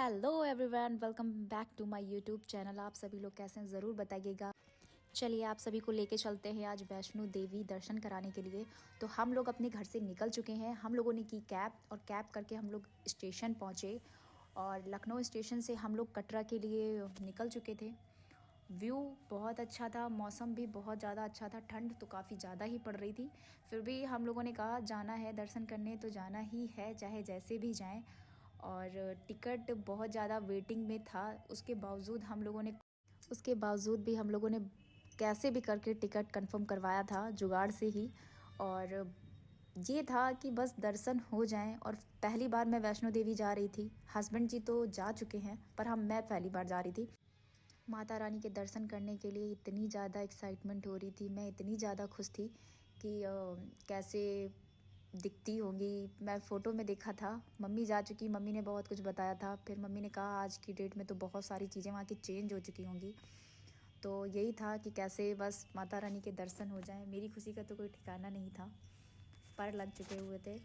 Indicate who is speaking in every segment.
Speaker 1: Hello everyone, welcome back to my YouTube channel. आप सभी लोग कैसे हैं ज़रूर बताइएगा। चलिए आप सभी को लेके चलते हैं आज वैष्णो देवी दर्शन कराने के लिए। तो हम लोग अपने घर से निकल चुके हैं। हम लोगों ने की कैब और कैब करके हम लोग स्टेशन पहुँचे और लखनऊ स्टेशन से हम लोग कटरा के लिए निकल चुके थे। व्यू बहुत अच्छा था, मौसम भी बहुत ज़्यादा अच्छा था। ठंड तो काफ़ी ज़्यादा ही पड़ रही थी, फिर भी हम लोगों ने कहा जाना है दर्शन करने तो जाना ही है, चाहे जैसे भी जाएं। और टिकट बहुत ज़्यादा वेटिंग में था, उसके बावजूद भी हम लोगों ने कैसे भी करके टिकट कंफर्म करवाया था जुगाड़ से ही। और ये था कि बस दर्शन हो जाएं। और पहली बार मैं वैष्णो देवी जा रही थी, हस्बैंड जी तो जा चुके हैं पर मैं पहली बार जा रही थी। माता रानी के दर्शन करने के लिए इतनी ज़्यादा एक्साइटमेंट हो रही थी, मैं इतनी ज़्यादा खुश थी कि कैसे दिखती होंगी। मैं फ़ोटो में देखा था, मम्मी जा चुकी, मम्मी ने बहुत कुछ बताया था। फिर मम्मी ने कहा आज की डेट में तो बहुत सारी चीज़ें वहाँ की चेंज हो चुकी होंगी। तो यही था कि कैसे बस माता रानी के दर्शन हो जाएं। मेरी खुशी का तो कोई ठिकाना नहीं था, पर लग चुके हुए थे।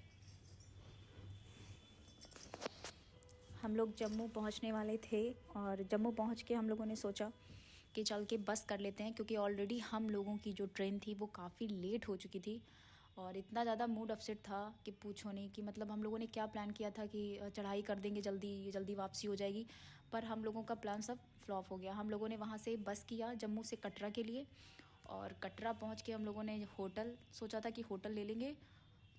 Speaker 1: हम लोग जम्मू पहुंचने वाले थे और जम्मू पहुंच के हम लोगों ने सोचा कि चल के बस कर लेते हैं, क्योंकि ऑलरेडी हम लोगों की जो ट्रेन थी वो काफ़ी लेट हो चुकी थी। और इतना ज़्यादा मूड अपसेट था कि पूछो नहीं। कि मतलब हम लोगों ने क्या प्लान किया था कि चढ़ाई कर देंगे, जल्दी जल्दी वापसी हो जाएगी, पर हम लोगों का प्लान सब फ्लॉप हो गया। हम लोगों ने वहाँ से बस किया जम्मू से कटरा के लिए, और कटरा पहुँच के हम लोगों ने होटल सोचा था कि होटल ले लेंगे,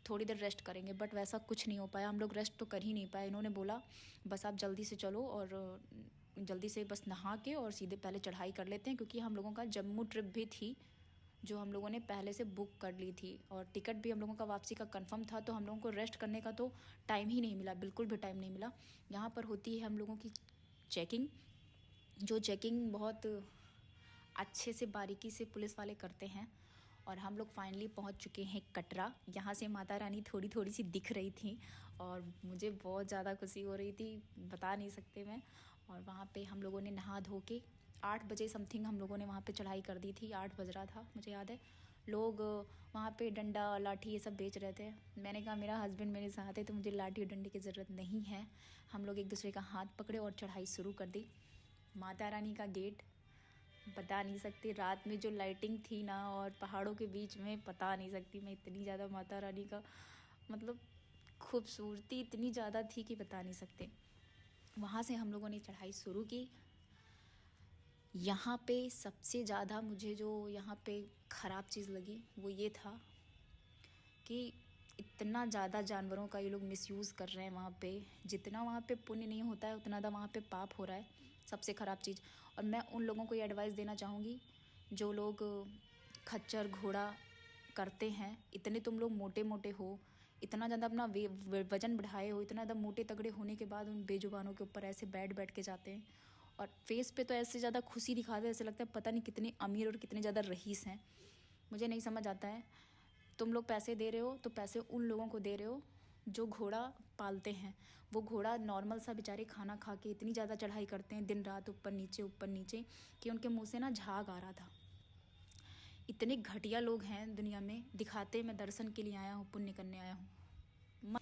Speaker 1: थोड़ी देर रेस्ट करेंगे, बट वैसा कुछ नहीं हो पाया। हम लोग रेस्ट तो कर ही नहीं पाए। इन्होंने बोला बस आप जल्दी से चलो और जल्दी से बस नहा के और सीधे पहले चढ़ाई कर लेते हैं, क्योंकि हम लोगों का जम्मू ट्रिप भी थी जो हम लोगों ने पहले से बुक कर ली थी और टिकट भी हम लोगों का वापसी का कंफर्म था। तो हम लोगों को रेस्ट करने का तो टाइम ही नहीं मिला, बिल्कुल भी टाइम नहीं मिला। यहाँ पर होती है हम लोगों की चेकिंग, जो चेकिंग बहुत अच्छे से बारीकी से पुलिस वाले करते हैं। और हम लोग फाइनली पहुंच चुके हैं कटरा। यहाँ से माता रानी थोड़ी थोड़ी सी दिख रही थी और मुझे बहुत ज़्यादा खुशी हो रही थी, बता नहीं सकते मैं। और वहाँ पे हम लोगों ने नहा धो के 8 बजे समथिंग हम लोगों ने वहाँ पे चढ़ाई कर दी थी। 8 बज रहा था मुझे याद है। लोग वहाँ पे डंडा लाठी ये सब बेच रहे थे। मैंने कहा मेरा हस्बैंड मेरे साथ है तो मुझे लाठी और डंडे की ज़रूरत नहीं है। हम लोग एक दूसरे का हाथ पकड़े और चढ़ाई शुरू कर दी। माता रानी का गेट बता नहीं सकती, रात में जो लाइटिंग थी ना और पहाड़ों के बीच में, पता नहीं सकती मैं। इतनी ज़्यादा माता रानी का मतलब खूबसूरती इतनी ज़्यादा थी कि बता नहीं सकते। वहाँ से हम लोगों ने चढ़ाई शुरू की। यहाँ पे सबसे ज़्यादा मुझे जो यहाँ पे ख़राब चीज़ लगी वो ये था कि इतना ज़्यादा जानवरों का ये लोग मिसयूज़ कर रहे हैं वहाँ पे। जितना वहाँ पे पुण्य नहीं होता है उतना ज़्यादा वहाँ पे पाप हो रहा है, सबसे ख़राब चीज़। और मैं उन लोगों को ये एडवाइस देना चाहूँगी जो लोग खच्चर घोड़ा करते हैं। इतने तुम लोग मोटे मोटे हो, इतना ज़्यादा अपना वज़न बढ़ाए हो, इतना ज़्यादा मोटे तगड़े होने के बाद उन बेजुबानों के ऊपर ऐसे बैठ के जाते हैं। और फेस पे तो ऐसे ज़्यादा खुशी दिखाते हैं, ऐसे लगता है पता नहीं कितने अमीर और कितने ज़्यादा रईस हैं। मुझे नहीं समझ आता है। तुम लोग पैसे दे रहे हो तो पैसे उन लोगों को दे रहे हो जो घोड़ा पालते हैं। वो घोड़ा नॉर्मल सा बेचारे खाना खा के इतनी ज़्यादा चढ़ाई करते हैं दिन रात, ऊपर नीचे कि उनके मुंह से ना झाग आ रहा था। इतने घटिया लोग हैं दुनिया में। दिखाते मैं दर्शन के लिए आया हूँ, पुण्य करने आया हूँ।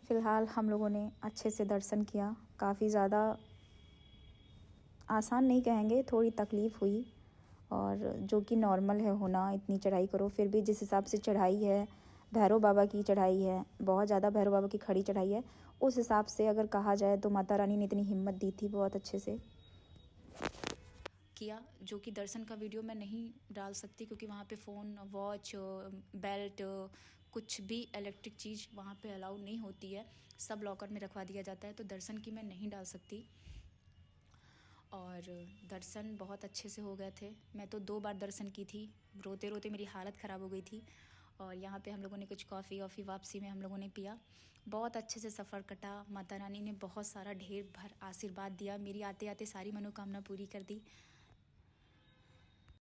Speaker 1: फ़िलहाल हम लोगों ने अच्छे से दर्शन किया। काफ़ी ज़्यादा आसान नहीं कहेंगे, थोड़ी तकलीफ़ हुई, और जो कि नॉर्मल है होना। इतनी चढ़ाई करो, फिर भी जिस हिसाब से चढ़ाई है, भैरव बाबा की चढ़ाई है, बहुत ज़्यादा भैरव बाबा की खड़ी चढ़ाई है, उस हिसाब से अगर कहा जाए तो माता रानी ने इतनी हिम्मत दी थी, बहुत अच्छे से किया। जो कि दर्शन का वीडियो मैं नहीं डाल सकती क्योंकि वहाँ पे फ़ोन, वॉच, बेल्ट, कुछ भी इलेक्ट्रिक चीज़ वहाँ पे अलाउ नहीं होती है, सब लॉकर में रखवा दिया जाता है। तो दर्शन की मैं नहीं डाल सकती। और दर्शन बहुत अच्छे से हो गए थे। मैं तो 2 बार दर्शन की थी, रोते रोते मेरी हालत ख़राब हो गई थी। और यहाँ पे हम लोगों ने कुछ कॉफ़ी वॉफ़ी वापसी में हम लोगों ने पिया। बहुत अच्छे से सफ़र कटा। माता रानी ने बहुत सारा ढेर भर आशीर्वाद दिया। मेरी आते आते सारी मनोकामना पूरी कर दी।